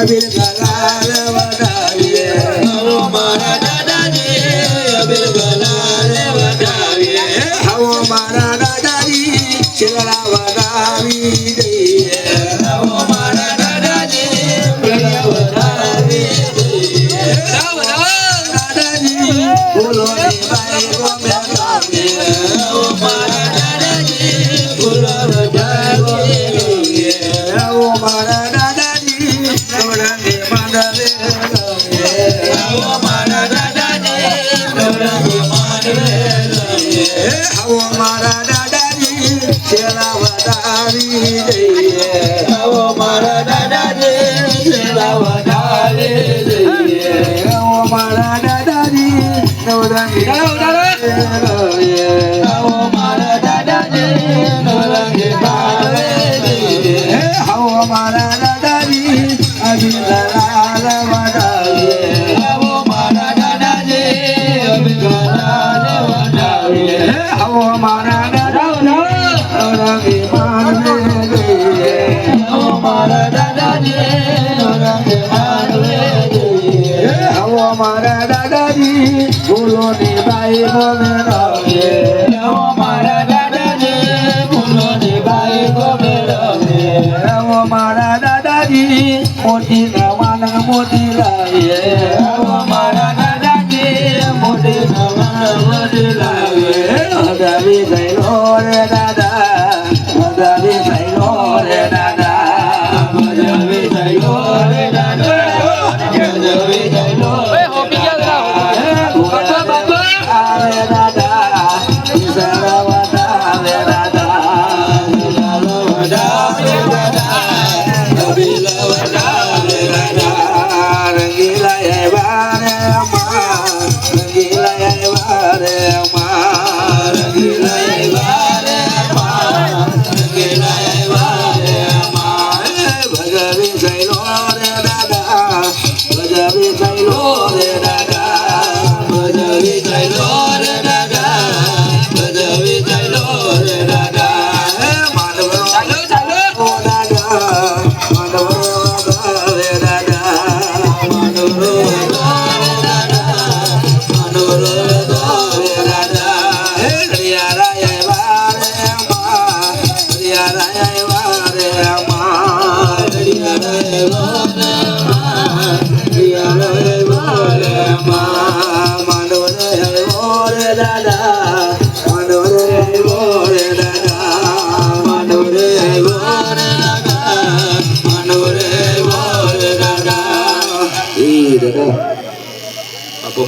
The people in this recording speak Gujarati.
અબીલ ગલાલ વધાવીએ આવો મારા દાદાજી અબીલ ગલાલ વધાવીએ આવો મારા દાદાજી છેલડા વધાવી દઈએ આવો મારા દાદાજી પ્રિય વધાવી દઈએ દાદાજી બોલો ને ભાઈ ગમે ગાવીએ આવો મારા દાદાજી ફૂલો વધાવી દઈએ આવો મારા દાદાજી નવરંગે માંડવે ગાવીએ આવો મારા દાદાજી નવરંગે માંડવે ગાવીએ આવો મારા દાદાજી છેલા વધાવી દઈએ આવો મારા દાદાજી સેવા વધાવી દઈએ આવો મારા દાદાજી નવરંગે ગાવીએ આવો મારા દાદાજી નવરંગે માંડવે દઈએ આવો મારા દાદાજી અભી લાલ વધાવીએ આવો મારા દાદાજી અબીલ ગલાલ વધાવીએ આવો મારા દાદાજી નવરંગે માંડવે દઈએ આવો મારા દાદાજી નવરંગે માંડવે દઈએ આવો મારા દાદાજી બોલો ની ભાઈ ગમે રાવીએ આવો મારા દાદાજી ફૂલોની બાઈ ગમે રમીએ આવો મારા દાદાજી મોતી નવાન મોતી લાવીએ આવો મારા દાદાજી મોટી નવાન મોટી લાવીએ હદાવી થયેલો રે દાદા હદાવી થયેલો રે દાદા ભજવી થયો રે દાદા ભજવી થયો આવે દાદા સરવતાવે દાદા વધાવે દાદા અબીલ વધાવે દાદા રંગીલા આવ્યા રે અમા રંગીલા આવ્યા રે અમા રંગીલાય વારે માં રંગીલાય વારે માં ભગવી થયેલો રે દાદા ભગવી થયેલો રે દાદા ભજવી થયેલો રે દાદા ભજવી થયેલો રે દાદા માનવરો ઓ દાદા માનવરો રે દાદા માનવરો રે દાદા માનવરો રે દાદા હરિયારા આવ્યા રે અમા હરિયારા આવ્યા રે અમા હરિયાળે વારે માં હરિયાળે વારે માં માંડવ રે આવ્યો રે દાદા માંડવ રે આવ્યો રે દાદા માંડવ રે વારે દાદા માંડવ રે વારે દાદા ઈ દાદા આપો